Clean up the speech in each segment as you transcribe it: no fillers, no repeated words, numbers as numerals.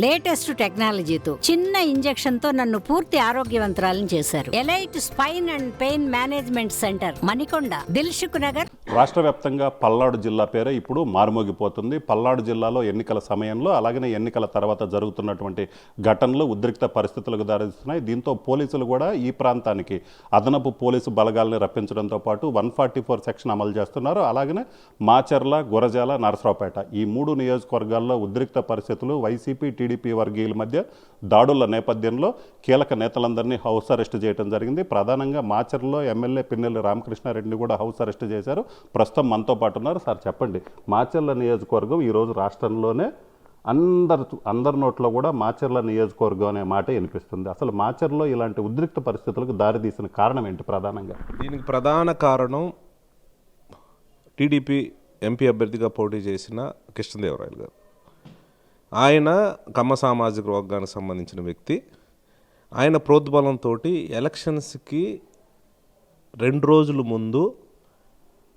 Latest టెక్నాలజీతో చిన్న injection తో నన్ను పూర్తి ఆరోగ్యవంతురాలను చేశారు. Elite spine and pain management centre, Manikonda, Dilsukh Nagar. రాష్ట్ర వ్యాప్తంగా పల్నాడు జిల్లా పేరే ఇప్పుడు మారుమోగిపోతుంది. పల్నాడు జిల్లాలో ఎన్నికల సమయంలో అలాగనే ఎన్నికల తర్వాత జరుగుతున్నటువంటి ఘటనలు ఉద్రిక్త పరిస్థితులకు దారితీస్తున్నాయి. దీంతో పోలీసులు కూడా ఈ ప్రాంతానికి అదనపు పోలీసు బలగాల్ని రప్పించడంతో పాటు 144 సెక్షన్ అమలు చేస్తున్నారు. అలాగనే మాచర్ల, గురజాల, నరసరావుపేట ఈ 3 నియోజకవర్గాల్లో ఉద్రిక్త పరిస్థితులు, వైసీపీ టీడీపీ వర్గీయుల మధ్య దాడుల నేపథ్యంలో కీలక నేతలందరినీ హౌస్ అరెస్ట్ చేయడం జరిగింది. ప్రధానంగా మాచర్లలో ఎమ్మెల్యే పిన్నెల్లి రామకృష్ణారెడ్డిని కూడా హౌస్ అరెస్ట్ చేశారు. ప్రస్తుతం మనతో పాటు ఉన్నారు. సార్ చెప్పండి, మాచర్ల నియోజకవర్గం ఈరోజు రాష్ట్రంలోనే అందరి నోట్లో కూడా మాచర్ల నియోజకవర్గం అనే మాట వినిపిస్తుంది. అసలు మాచర్లో ఇలాంటి ఉద్రిక్త పరిస్థితులకు దారితీసిన కారణం ఏంటి? ప్రధానంగా దీనికి ప్రధాన కారణం టీడీపీ ఎంపీ అభ్యర్థిగా పోటీ చేసిన కృష్ణదేవరాయలు గారు. ఆయన కమ్మ సామాజిక వర్గానికి సంబంధించిన వ్యక్తి. ఆయన ప్రోద్బలంతో ఎలక్షన్స్కి 2 రోజుల ముందు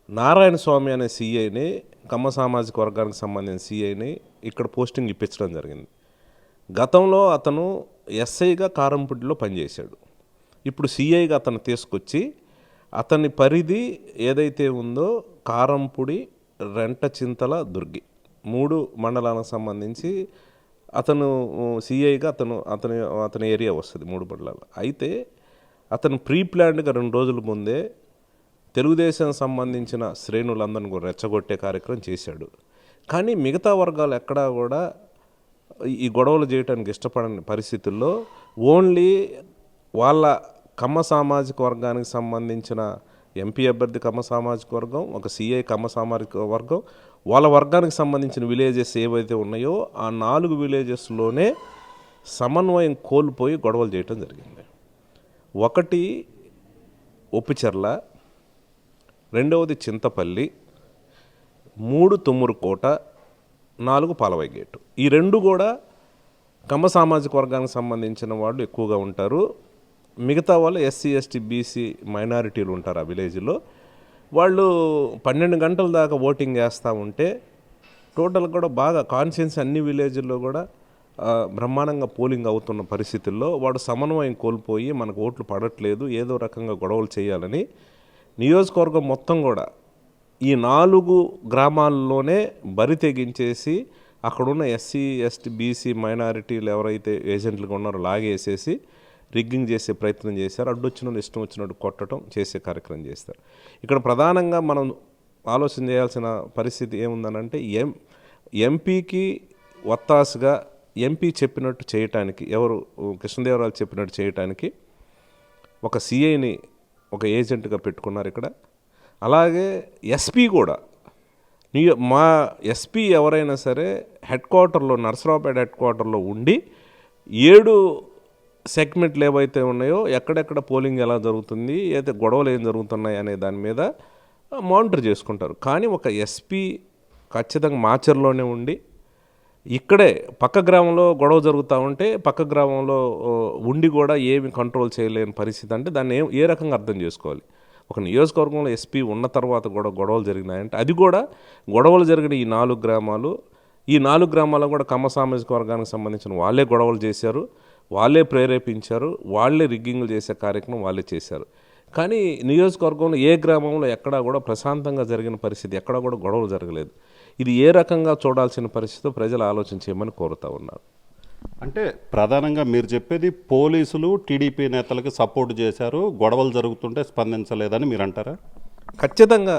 నారాయణ స్వామి అనే సీఐని, కమ్మ సామాజిక వర్గానికి సంబంధించిన సీఐని ఇక్కడ పోస్టింగ్ ఇప్పించడం జరిగింది. గతంలో అతను ఎస్ఐగా కారంపూడిలో పనిచేశాడు. ఇప్పుడు సీఐగా అతను తీసుకొచ్చి అతని పరిధి ఏదైతే ఉందో కారంపూడి, రెంటచింతల, దుర్గి 3 మండలాలకు సంబంధించి అతను సీఐగా అతని ఏరియా వస్తుంది 3 మండలాలు. అయితే అతను ప్రీ ప్లాన్డ్గా 2 రోజుల ముందే తెలుగుదేశం సంబంధించిన శ్రేణులందరినీ కూడా రెచ్చగొట్టే కార్యక్రమం చేశాడు. కానీ మిగతా వర్గాలు ఎక్కడా కూడా ఈ గొడవలు చేయడానికి ఇష్టపడని పరిస్థితుల్లో ఓన్లీ వాళ్ళ కమ్మ సామాజిక వర్గానికి సంబంధించిన ఎంపీ అభ్యర్థి కమ్మ సామాజిక వర్గం, ఒక సీఐ కమ్మ సామాజిక వర్గం, వాళ్ళ వర్గానికి సంబంధించిన విలేజెస్ ఏవైతే ఉన్నాయో ఆ 4 విలేజెస్లోనే సమన్వయం కోల్పోయి గొడవలు చేయటం జరిగింది. ఒకటి ఉప్పిచెర్ల, రెండవది చింతపల్లి, 3 తుమ్మూరుకోట, 4 పాలవై గేటు. ఈ 2 కూడా కమ్మ సామాజిక వర్గానికి సంబంధించిన వాళ్ళు ఎక్కువగా ఉంటారు. మిగతా వాళ్ళు ఎస్సీ, ఎస్టీ, బీసీ మైనారిటీలు ఉంటారు ఆ విలేజ్లో. వాళ్ళు 12 గంటల దాకా ఓటింగ్ చేస్తూ ఉంటే టోటల్ కూడా బాగా కాన్షియన్స్ అన్ని విలేజ్ల్లో కూడా బ్రహ్మాండంగా పోలింగ్ అవుతున్న పరిస్థితుల్లో వాడు సమన్వయం కోల్పోయి మనకు ఓట్లు పడట్లేదు, ఏదో రకంగా గొడవలు చేయాలని నియోజకవర్గం మొత్తం కూడా ఈ 4 గ్రామాల్లోనే బరి తెగించేసి అక్కడున్న ఎస్సీ, ఎస్టీ, బీసీ మైనారిటీలు ఎవరైతే ఏజెంట్లుగా ఉన్నారో లాగేసేసి రిగ్గింగ్ చేసే ప్రయత్నం చేశారు. అడ్డొచ్చిన ఇష్టం వచ్చినట్టు కొట్టడం చేసే కార్యక్రమం చేస్తారు. ఇక్కడ ప్రధానంగా మనం ఆలోచన చేయాల్సిన పరిస్థితి ఏముందనంటే ఎంపీకి ఒత్తాసుగా ఎంపీ చెప్పినట్టు చేయటానికి, ఎవరు కృష్ణదేవరాయలు చెప్పినట్టు చేయటానికి ఒక సీఐని ఒక ఏజెంట్గా పెట్టుకున్నారు ఇక్కడ. అలాగే ఎస్పీ కూడా మా ఎస్పీ ఎవరైనా సరే హెడ్ క్వార్టర్లో, నరసరావుపేట హెడ్ క్వార్టర్లో ఉండి 7 సెగ్మెంట్లు ఏవైతే ఉన్నాయో ఎక్కడెక్కడ పోలింగ్ ఎలా జరుగుతుంది, అయితే గొడవలు ఏం జరుగుతున్నాయి అనే దాని మీద మానిటర్ చేసుకుంటారు. కానీ ఒక ఎస్పీ ఖచ్చితంగా మాచర్లోనే ఉండి ఇక్కడే పక్క గ్రామంలో గొడవ జరుగుతూ ఉంటే పక్క గ్రామంలో ఉండి కూడా ఏమి కంట్రోల్ చేయలేని పరిస్థితి. అంటే దాన్ని ఏ రకంగా అర్థం చేసుకోవాలి? ఒక నియోజకవర్గంలో ఎస్పీ ఉన్న తర్వాత కూడా గొడవలు జరిగినాయంటే అది కూడా గొడవలు జరిగిన ఈ 4 గ్రామాలు, ఈ 4 గ్రామాల్లో కూడా కమ్మ సామాజిక వర్గానికి సంబంధించిన వాళ్ళే గొడవలు చేశారు, వాళ్ళే ప్రేరేపించారు, వాళ్ళే రిగ్గింగ్లు చేసే కార్యక్రమం వాళ్ళే చేశారు. కానీ నియోజకవర్గంలో ఏ గ్రామంలో ఎక్కడా కూడా ప్రశాంతంగా జరిగిన పరిస్థితి, ఎక్కడా కూడా గొడవలు జరగలేదు. ఇది ఏ రకంగా చూడాల్సిన పరిస్థితితో ప్రజలు ఆలోచన చేయమని కోరుతూ ఉన్నారు. అంటే ప్రధానంగా మీరు చెప్పేది పోలీసులు టీడీపీ నేతలకు సపోర్ట్ చేశారు, గొడవలు జరుగుతుంటే స్పందించలేదని మీరు అంటారా? ఖచ్చితంగా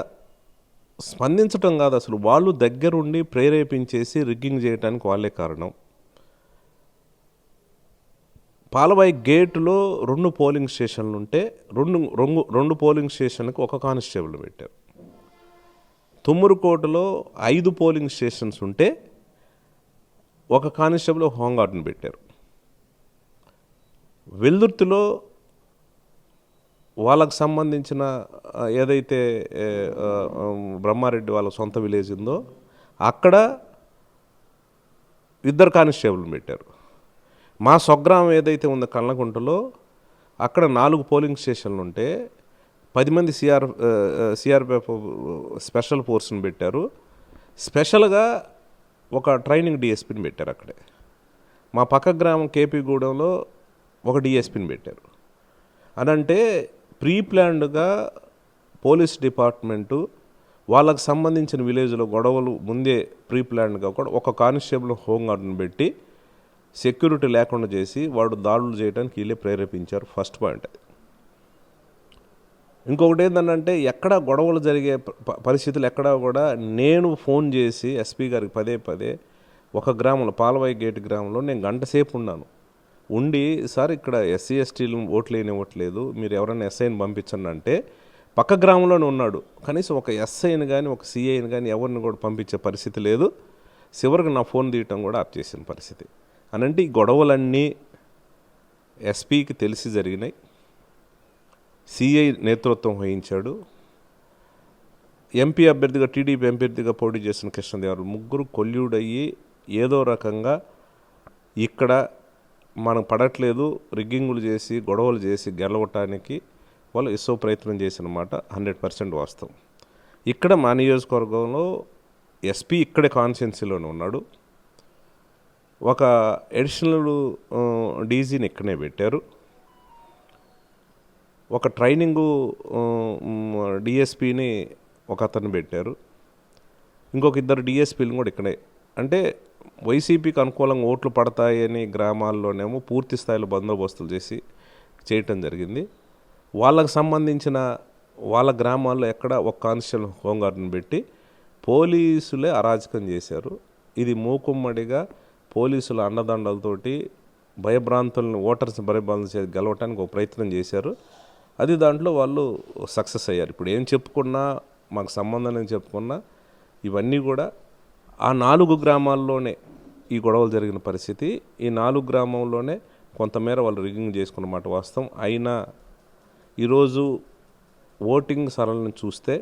స్పందించటం కాదు, అసలు వాళ్ళు దగ్గరుండి ప్రేరేపించేసి రిగ్గింగ్ చేయడానికి వాళ్ళే కారణం. పాలవాయి గేటులో 2 పోలింగ్ స్టేషన్లు ఉంటే 2 పోలింగ్ స్టేషన్లకు 1 కానిస్టేబుల్ పెట్టారు. తుమ్మూరుకోటలో 5 పోలింగ్ స్టేషన్స్ ఉంటే 1 కానిస్టేబుల్ హోంగార్డ్ని పెట్టారు. వెల్దుర్తిలో వాళ్ళకు సంబంధించిన ఏదైతే బ్రహ్మారెడ్డి వాళ్ళ సొంత విలేజ్ ఉందో అక్కడ 2 కానిస్టేబుల్ని పెట్టారు. మా స్వగ్రామం ఏదైతే ఉందో కళ్ళకుంటలో అక్కడ 4 పోలింగ్ స్టేషన్లు ఉంటే 10 మంది సిఆర్పిఎఫ్ స్పెషల్ ఫోర్స్ని పెట్టారు. స్పెషల్గా ఒక ట్రైనింగ్ డిఎస్పీని పెట్టారు అక్కడే. మా పక్క గ్రామం కేపీగూడెంలో ఒక డిఎస్పీని పెట్టారు. అనంటే ప్రీ ప్లాన్డ్గా పోలీస్ డిపార్ట్మెంటు వాళ్ళకు సంబంధించిన విలేజ్లో గొడవలు ముందే ప్రీ ప్లాన్డ్గా కూడా ఒక కానిస్టేబుల్ హోంగార్డును పెట్టి సెక్యూరిటీ లేకుండా చేసి వాడు దాడులు చేయడానికి వీళ్ళే ప్రేరేపించారు. ఫస్ట్ పాయింట్ అది. ఇంకొకటి ఏంటంటే ఎక్కడ గొడవలు జరిగే పరిస్థితులు ఎక్కడా కూడా నేను ఫోన్ చేసి ఎస్పీ గారికి పదే పదే ఒక గ్రామంలో పాలవాయి గేట్ గ్రామంలో నేను గంట సేపు ఉండి సార్ ఇక్కడ ఎస్సీ ఎస్టీలు ఓట్లు వేయనివ్వట్లేదు, మీరు ఎవరైనా ఎస్ఐని పంపించండి అంటే పక్క గ్రామంలోనే ఉన్నాడు. కనీసం ఒక ఎస్ఐని కానీ ఒక సిఐని కానీ ఎవరిని కూడా పంపించే పరిస్థితి లేదు. చివరికి నా ఫోన్ తీయటం కూడా ఆప్ చేసిన పరిస్థితి. అనంటే ఈ గొడవలన్నీ ఎస్పీకి తెలిసి జరిగినాయి. సిఐ నేతృత్వం వహించాడు. ఎంపీ అభ్యర్థిగా టీడీపీ అభ్యర్థిగా పోటీ చేసిన కృష్ణదేవరాయలు ముగ్గురు కొల్యూడయ్యి ఏదో రకంగా ఇక్కడ మనం పడట్లేదు, రిగ్గింగులు చేసి గొడవలు చేసి గెలవటానికి వాళ్ళు ఇసో ప్రయత్నం చేసిన మాట 100% వాస్తవం. ఇక్కడ మా నియోజకవర్గంలో ఎస్పీ ఇక్కడే కాన్స్టిట్యున్సీలోనే ఉన్నాడు. ఒక అడిషనల్ డీజీని ఇక్కడనే పెట్టారు. ఒక ట్రైనింగు డిఎస్పీని ఒక అతను పెట్టారు. ఇంకొక ఇద్దరు డిఎస్పీలు కూడా ఇక్కడే. అంటే వైసీపీకి అనుకూలంగా ఓట్లు పడతాయని గ్రామాల్లోనేమో పూర్తి స్థాయిలో బందోబస్తులు చేయటం జరిగింది. వాళ్ళకు సంబంధించిన వాళ్ళ గ్రామాల్లో ఎక్కడ ఒక కానిస్టేబుల్ హోంగార్డుని పెట్టి పోలీసులే అరాచకం చేశారు. ఇది మూకుమ్మడిగా పోలీసుల అండదండలతోటి భయభ్రాంతులను ఓటర్స్ని భయభ్రాంతులు చేసి గెలవటానికి ఒక ప్రయత్నం చేశారు. అది దాంట్లో వాళ్ళు సక్సెస్ అయ్యారు. ఇప్పుడు ఏం చెప్పుకున్నా మాకు సంబంధం లేని చెప్పుకున్నా ఇవన్నీ కూడా ఆ 4 గ్రామాల్లోనే ఈ గొడవలు జరిగిన పరిస్థితి. ఈ 4 గ్రామంలోనే కొంతమేర వాళ్ళు రిగ్గింగ్ చేసుకున్నమాట వాస్తవం. అయినా ఈరోజు ఓటింగ్ సరళిని చూస్తే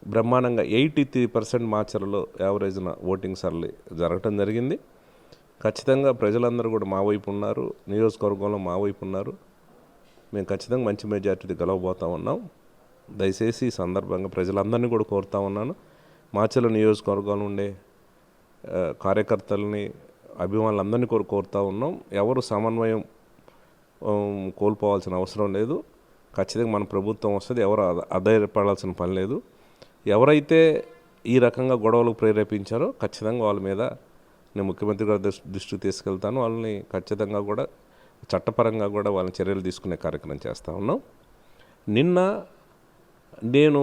బ్రహ్మాండంగా 83% మాచర్లో యావరేజ్న ఓటింగ్ సరళి జరగటం జరిగింది. ఖచ్చితంగా ప్రజలందరూ కూడా మా వైపు ఉన్నారు, నియోజకవర్గంలో మా వైపు ఉన్నారు. మేము ఖచ్చితంగా మంచి మెజార్టీ గెలవబోతూ ఉన్నాం. దయచేసి ఈ సందర్భంగా ప్రజలందరినీ కూడా కోరుతా ఉన్నాను, మాచర్ల నియోజకవర్గంలో ఉండే కార్యకర్తలని అభిమానులందరినీ కోరుతూ ఉన్నాం. ఎవరు సమన్వయం కోల్పోవాల్సిన అవసరం లేదు. ఖచ్చితంగా మన ప్రభుత్వం వస్తుంది, ఎవరు అధైర్యపడాల్సిన పని లేదు. ఎవరైతే ఈ రకంగా గొడవలకు ప్రేరేపించారో ఖచ్చితంగా వాళ్ళ మీద నేను ముఖ్యమంత్రి గారి దృష్టికి తీసుకెళ్తాను. వాళ్ళని ఖచ్చితంగా కూడా చట్టపరంగా కూడా వాళ్ళని చర్యలు తీసుకునే కార్యక్రమం చేస్తూ ఉన్నాం. నిన్న నేను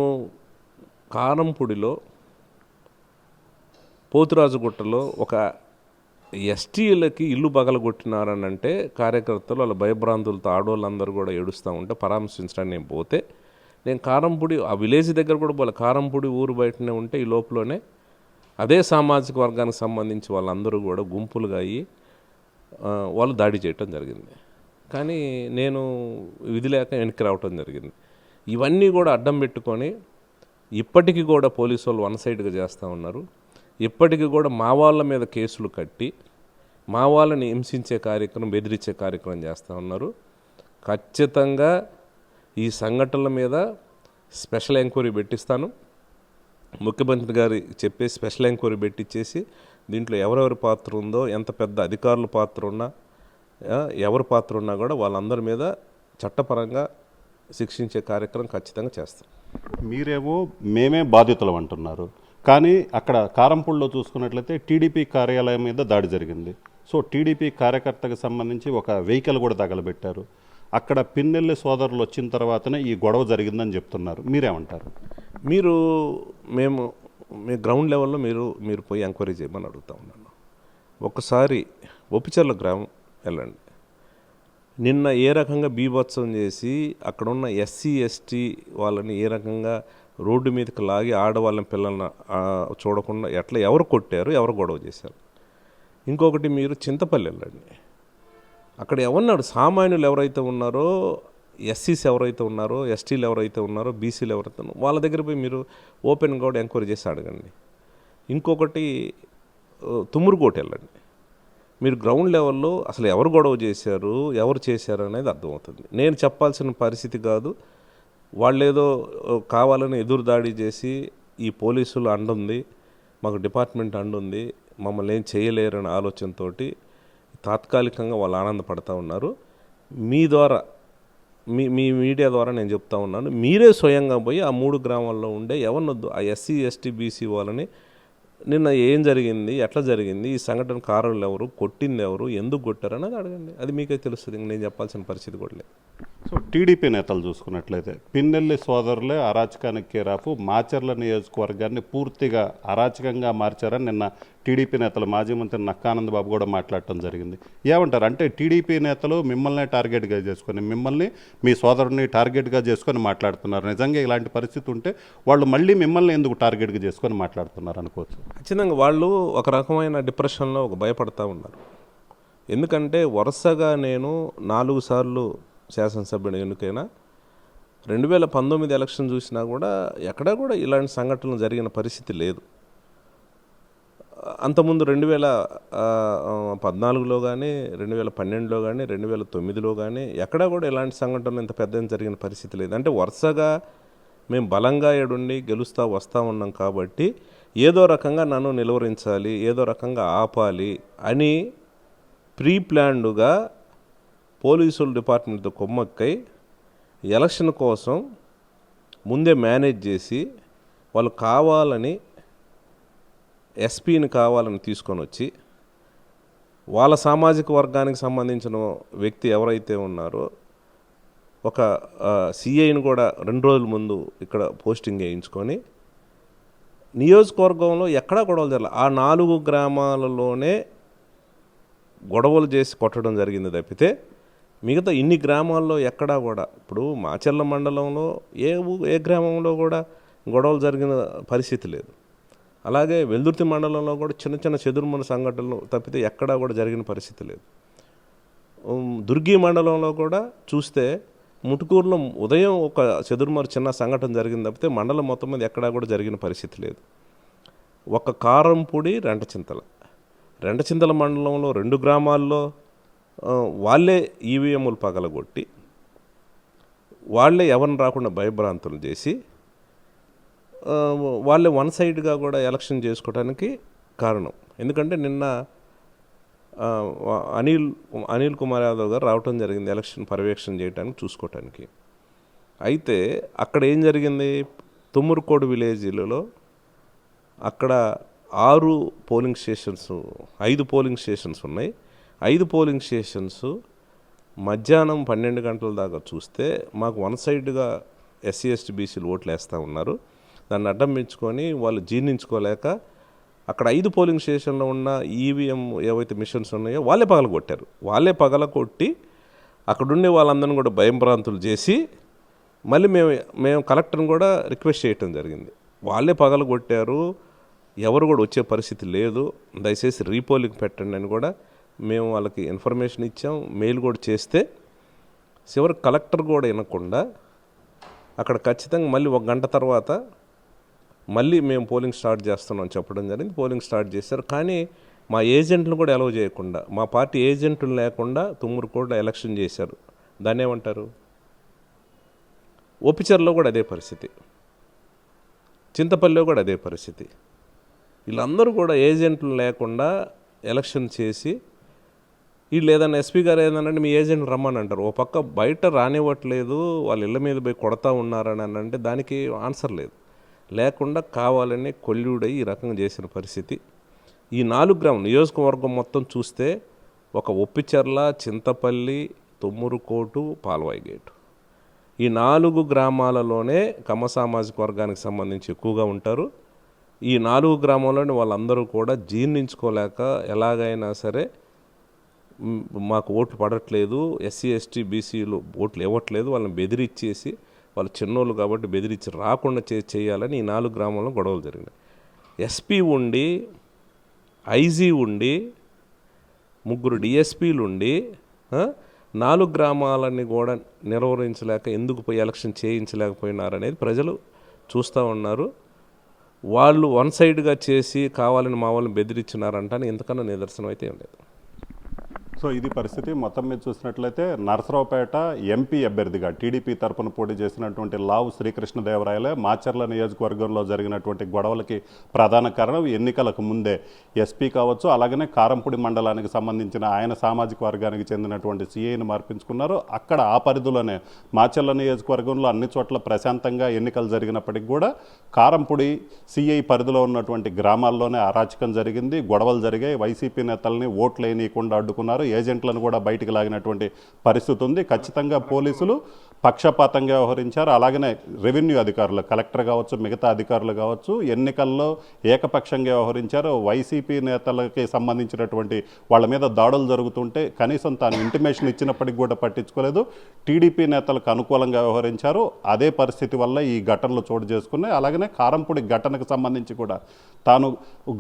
కారంపూడిలో పోతురాజుగుట్టలో ఒక ఎస్టీలకి ఇల్లు పగలగొట్టినారని అంటే కార్యకర్తలు వాళ్ళ భయభ్రాంతులతో ఆడవాళ్ళందరూ కూడా ఏడుస్తూ ఉంటే పరామర్శించడానికి నేను పోతే, నేను కారంపూడి ఆ విలేజ్ దగ్గర కూడా పోలే, కారంపూడి ఊరు బయటనే ఉంటే ఈ లోపలనే అదే సామాజిక వర్గానికి సంబంధించి వాళ్ళందరూ కూడా గుంపులుగా అయ్యి వాళ్ళు దాడి చేయటం జరిగింది. కానీ నేను విధి లేక వెనక్కి రావటం జరిగింది. ఇవన్నీ కూడా అడ్డం పెట్టుకొని ఇప్పటికీ కూడా పోలీసు వాళ్ళు వన్ సైడ్గా చేస్తూ ఉన్నారు. ఇప్పటికీ కూడా మా వాళ్ళ మీద కేసులు కట్టి మా వాళ్ళని హింసించే కార్యక్రమం, బెదిరించే కార్యక్రమం చేస్తూ ఉన్నారు. ఖచ్చితంగా ఈ సంఘటనల మీద స్పెషల్ ఎంక్వైరీ పెట్టిస్తాను. ముఖ్యమంత్రి గారి చెప్పే స్పెషల్ ఎంక్వైరీ పెట్టించేసి దీంట్లో ఎవరెవరి పాత్ర ఉందో, ఎంత పెద్ద అధికారుల పాత్ర ఉన్నా, ఎవరి పాత్ర ఉన్నా కూడా వాళ్ళందరి మీద చట్టపరంగా శిక్షించే కార్యక్రమం ఖచ్చితంగా చేస్తాం. మీరేమో మేమే బాధితులం అంటున్నారు, కానీ అక్కడ కారంపూడిలో చూసుకున్నట్లయితే టీడీపీ కార్యాలయం మీద దాడి జరిగింది. సో టీడీపీ కార్యకర్తకు సంబంధించి ఒక వెహికల్ కూడా తగలబెట్టారు. అక్కడ పిన్నెల్లి సోదరులు వచ్చిన తర్వాతనే ఈ గొడవ జరిగిందని చెప్తున్నారు. మీరేమంటారు? మీ గ్రౌండ్ లెవెల్లో మీరు పోయి ఎంక్వైరీ చేయమని అడుగుతా ఉన్నాను. ఒకసారి ఒప్పిచర్ల గ్రామం వెళ్ళండి. నిన్న ఏ రకంగా బీభత్సం చేసి అక్కడున్న ఎస్సీ ఎస్టీ వాళ్ళని ఏ రకంగా రోడ్డు మీదకి లాగి ఆడవాళ్ళని పిల్లల్ని చూడకుండా ఎవరు కొట్టారు, ఎవరు గొడవ చేశారు. ఇంకొకటి మీరు చింతపల్లి వెళ్ళండి. అక్కడ ఎవరున్నాడు, సామాన్యులు ఎవరైతే ఉన్నారో, ఎస్సీస్ ఎవరైతే ఉన్నారో, ఎస్టీలు ఎవరైతే ఉన్నారో, బీసీలు ఎవరైతే ఉన్నారో వాళ్ళ దగ్గర పోయి మీరు ఓపెన్గా కూడా ఎంక్వైరీ చేసి అడగండి. ఇంకొకటి తుమ్మురుకోట వెళ్ళండి. మీరు గ్రౌండ్ లెవెల్లో అసలు ఎవరు గొడవ చేశారు, ఎవరు చేశారు అనేది అర్థమవుతుంది. నేను చెప్పాల్సిన పరిస్థితి కాదు. వాళ్ళేదో కావాలని ఎదురుదాడి చేసి ఈ పోలీసులు అండుంది, మాకు డిపార్ట్మెంట్ అండుంది, మమ్మల్ని ఏం చేయలేరనే ఆలోచనతో తాత్కాలికంగా వాళ్ళు ఆనందపడతా ఉన్నారు. మీ ద్వారా మీ మీడియా ద్వారా నేను చెప్తా ఉన్నాను, మీరే స్వయంగా పోయి ఆ 3 గ్రామాల్లో ఉండే ఎవరినొద్దు ఆ ఎస్సీ ఎస్టీ బీసీ వాళ్ళని నిన్న ఏం జరిగింది, ఎట్లా జరిగింది, ఈ సంఘటన కారణాలు ఎవరు, కొట్టింది ఎవరు, ఎందుకు కొట్టారు అనేది అడగండి. అది మీకే తెలుస్తుంది. నేను చెప్పాల్సిన పరిస్థితి కూడా లేదు. సో టీడీపీ నేతలు చూసుకున్నట్లయితే పిన్నెల్లి సోదరులే అరాచకానికి కేరాపు మాచర్ల నియోజకవర్గాన్ని పూర్తిగా అరాచకంగా మార్చారని నిన్న టీడీపీ నేతలు మాజీ మంత్రి నక్కానంద్ బాబు కూడా మాట్లాడటం జరిగింది. ఏమంటారు? అంటే టీడీపీ నేతలు మిమ్మల్ని టార్గెట్గా చేసుకొని, మిమ్మల్ని మీ సోదరుని టార్గెట్గా చేసుకొని మాట్లాడుతున్నారు. నిజంగా ఇలాంటి పరిస్థితి ఉంటే వాళ్ళు మళ్ళీ మిమ్మల్ని ఎందుకు టార్గెట్గా చేసుకొని మాట్లాడుతున్నారు అనుకోవచ్చు. ఖచ్చితంగా వాళ్ళు ఒక రకమైన డిప్రెషన్లో భయపడతా ఉన్నారు. ఎందుకంటే వరుసగా నేను 4 సార్లు శాసనసభ్యుని ఎన్నికైనా 2019 ఎలక్షన్ చూసినా కూడా ఎక్కడా కూడా ఇలాంటి సంఘటనలు జరిగిన పరిస్థితి లేదు. అంతకుముందు 2014లో కానీ 2012లో కానీ 2009లో కానీ ఎక్కడా కూడా ఇలాంటి సంఘటనలు ఇంత పెద్ద జరిగిన పరిస్థితి లేదు. అంటే వరుసగా మేము బలంగా ఏడుండి గెలుస్తూ వస్తూ ఉన్నాం కాబట్టి ఏదో రకంగా నన్ను నిలువరించాలి, ఏదో రకంగా ఆపాలి అని ప్రీ ప్లాన్డ్గా పోలీసుల డిపార్ట్మెంట్తో కొమ్మక్కై ఎలక్షన్ కోసం ముందే మేనేజ్ చేసి వాళ్ళు కావాలని ఎస్పీని కావాలని తీసుకొని వచ్చి వాళ్ళ సామాజిక వర్గానికి సంబంధించిన వ్యక్తి ఎవరైతే ఉన్నారో ఒక సిఐని కూడా 2 రోజుల ముందు ఇక్కడ పోస్టింగ్ వేయించుకొని నియోజకవర్గంలో ఎక్కడా గొడవలు జరగలేదు. ఆ 4 గ్రామాలలోనే గొడవలు చేసి కొట్టడం జరిగింది తప్పితే మిగతా ఇన్ని గ్రామాల్లో ఎక్కడా కూడా, ఇప్పుడు మాచర్ల మండలంలో ఏ గ్రామంలో కూడా గొడవలు జరిగిన పరిస్థితి లేదు. అలాగే వెల్దుర్తి మండలంలో కూడా చిన్న చిన్న చెదురుమన సంఘటనలు తప్పితే ఎక్కడా కూడా జరిగిన పరిస్థితి లేదు. దుర్గి మండలంలో కూడా చూస్తే ముటుకూరులో ఉదయం ఒక చెదురుమర చిన్న సంఘటన జరిగింది తప్పితే మండలం మొత్తం మీద ఎక్కడా కూడా జరిగిన పరిస్థితి లేదు. ఒక కారంపూడి రెంటచింతల మండలంలో 2 గ్రామాల్లో వాళ్ళే ఈవీఎంలు పగలగొట్టి వాళ్ళే ఎవరిని రాకుండా భయభ్రాంతులు చేసి వాళ్ళే వన్ సైడ్గా కూడా ఎలక్షన్ చేసుకోవడానికి కారణం. ఎందుకంటే నిన్న అనిల్ కుమార్ యాదవ్ గారు రావటం జరిగింది ఎలక్షన్ పర్యవేక్షణ చేయడానికి, చూసుకోవటానికి. అయితే అక్కడ ఏం జరిగింది, తుమ్మూరుకోడు విలేజ్లలో అక్కడ 5 పోలింగ్ స్టేషన్స్ ఉన్నాయి. 5 పోలింగ్ స్టేషన్స్ మధ్యాహ్నం 12 గంటల దాకా చూస్తే మాకు వన్ సైడ్గా ఎస్సీ ఎస్టీ బీసీలు ఓట్లు వేస్తూ ఉన్నారు. దాన్ని అడ్డం పెంచుకొని వాళ్ళు జీర్ణించుకోలేక అక్కడ 5 పోలింగ్ స్టేషన్లో ఉన్న ఈవీఎం ఏవైతే మిషన్స్ ఉన్నాయో వాళ్ళే పగలగొట్టారు. వాళ్ళే పగలగొట్టి అక్కడుండే వాళ్ళందరినీ కూడా భయభ్రాంతులు చేసి మళ్ళీ మేము కలెక్టర్ని కూడా రిక్వెస్ట్ చేయటం జరిగింది. వాళ్ళే పగలగొట్టారు, ఎవరు కూడా వచ్చే పరిస్థితి లేదు, దయచేసి రీపోలింగ్ పెట్టండి అని కూడా మేము వాళ్ళకి ఇన్ఫర్మేషన్ ఇచ్చాం, మెయిల్ కూడా చేస్తే చివరికి కలెక్టర్ కూడా వినకుండా అక్కడ ఖచ్చితంగా మళ్ళీ 1 గంట తర్వాత మళ్ళీ మేము పోలింగ్ స్టార్ట్ చేస్తున్నాం చెప్పడం జరిగింది. పోలింగ్ స్టార్ట్ చేశారు. కానీ మా ఏజెంట్లు కూడా అలౌ చేయకుండా, మా పార్టీ ఏజెంట్లు లేకుండా తుమ్మూరుకోట ఎలక్షన్ చేశారు. దాన్ని ఏమంటారు? ఒప్పిచర్లో కూడా అదే పరిస్థితి, చింతపల్లిలో కూడా అదే పరిస్థితి. వీళ్ళందరూ కూడా ఏజెంట్లు లేకుండా ఎలక్షన్ చేసి వీళ్ళు ఏదైనా ఎస్పీ గారు ఏదనంటే మీ ఏజెంట్ రమ్మని అంటారు. ఓ పక్క బయట రానివ్వట్లేదు, వాళ్ళ ఇళ్ళ మీద పోయి కొడతా ఉన్నారని అంటే దానికి ఆన్సర్ లేకుండా కావాలని కొల్లుడై ఈ రకంగా చేసిన పరిస్థితి. ఈ 4 గ్రామం నియోజకవర్గం మొత్తం చూస్తే ఒక ఒప్పిచర్ల, చింతపల్లి, తుమ్మూరుకోటు, పాల్వాయి గేటు, ఈ 4 గ్రామాలలోనే కమ్మ సామాజిక వర్గానికి సంబంధించి ఎక్కువగా ఉంటారు. ఈ 4 గ్రామాల్లోని వాళ్ళందరూ కూడా జీర్ణించుకోలేక ఎలాగైనా సరే మాకు ఓట్లు పడట్లేదు, ఎస్సీ ఎస్టీ బీసీలు ఓట్లు ఇవ్వట్లేదు, వాళ్ళని బెదిరించేసి, వాళ్ళు చిన్నోళ్ళు కాబట్టి బెదిరించి రాకుండా చేయాలని ఈ 4 గ్రామాల్లో గొడవలు జరిగినాయి. ఎస్పీ ఉండి, ఐజీ ఉండి, 3 డిఎస్పీలు ఉండి 4 గ్రామాలని కూడా నిర్వహించలేక ఎందుకు పోయి ఎలక్షన్ చేయించలేకపోయినారనేది ప్రజలు చూస్తూ ఉన్నారు. వాళ్ళు వన్ సైడ్గా చేసి కావాలని మా వాళ్ళని బెదిరించినారంటాను ఇంతకన్నా నిదర్శనం అయితే ఏం లేదు. సో ఇది పరిస్థితి. మొత్తం మీద చూసినట్లయితే నరసరావుపేట ఎంపీ అభ్యర్థిగా టీడీపీ తరపున పోటీ చేసినటువంటి లావు శ్రీకృష్ణదేవరాయలే మాచర్ల నియోజకవర్గంలో జరిగినటువంటి గొడవలకి ప్రధాన కారణం. ఎన్నికలకు ముందే ఎస్పీ కావచ్చు, అలాగనే కారంపూడి మండలానికి సంబంధించిన ఆయన సామాజిక వర్గానికి చెందినటువంటి సిఐని మార్పించుకున్నారు. అక్కడ ఆ పరిధిలోనే మాచర్ల నియోజకవర్గంలో అన్ని చోట్ల ప్రశాంతంగా ఎన్నికలు జరిగినప్పటికీ కూడా కారంపూడి సిఐ పరిధిలో ఉన్నటువంటి గ్రామాల్లోనే అరాచకం జరిగింది, గొడవలు జరిగాయి. వైసీపీ నేతల్ని ఓట్లు వేయనీయకుండా అడ్డుకున్నారు, ఏజెంట్లను కూడా బయటికి లాగినటువంటి పరిస్థితి ఉంది. ఖచ్చితంగా పోలీసులు పక్షపాతంగా వ్యవహరించారు. అలాగనే రెవెన్యూ అధికారులు, కలెక్టర్ కావచ్చు, మిగతా అధికారులు కావచ్చు, ఎన్నికల్లో ఏకపక్షంగా వ్యవహరించారు. వైసీపీ నేతలకి సంబంధించినటువంటి వాళ్ళ మీద దాడులు జరుగుతుంటే కనీసం తాను ఇంటిమేషన్ ఇచ్చినప్పటికీ కూడా పట్టించుకోలేదు. టీడీపీ నేతలకు అనుకూలంగా వ్యవహరించారు. అదే పరిస్థితి వల్ల ఈ ఘటనలు చోటు చేసుకున్నాయి. అలాగనే కారంపూడి ఘటనకు సంబంధించి కూడా తాను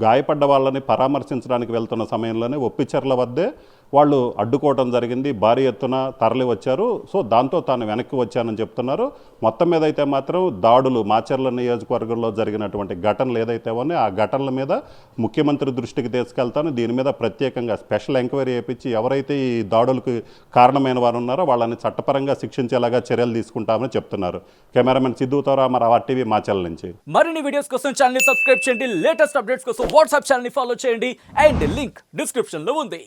గాయపడ్డ వాళ్ళని పరామర్శించడానికి వెళ్తున్న సమయంలోనే ఒప్పిచెర్ల వద్దే వాళ్ళు అడ్డుకోవడం జరిగింది, భారీ ఎత్తున తరలి వచ్చారు. సో దాంతో తాను వెనక్కి వచ్చానని చెప్తున్నారు. మొత్తం మీద అయితే మాత్రం దాడులు మాచర్ల నియోజకవర్గంలో జరిగినటువంటి ఘటనలు ఏదైతే ఉన్నాయో ఆ ఘటనల మీద ముఖ్యమంత్రి దృష్టికి తీసుకెళ్తాను, దీని మీద ప్రత్యేకంగా స్పెషల్ ఎంక్వైరీ చేయించి ఎవరైతే ఈ దాడులకు కారణమైన వారు ఉన్నారో వాళ్ళని చట్టపరంగా శిక్షించేలాగా చర్యలు తీసుకుంటామని చెప్తున్నారు. కెమెరామెన్ సిద్ధుతో రామారావు, RTV మాచర్ల నుంచి. మరిన్ని వీడియోస్ కోసం ఛానల్ ని సబ్స్క్రైబ్ చేయండి, లేటెస్ట్ అప్డేట్స్ కోసం వాట్సాప్ ఛానల్ ని ఫాలో చేయండి అండ్ లింక్ డిస్క్రిప్షన్ లో ఉంది.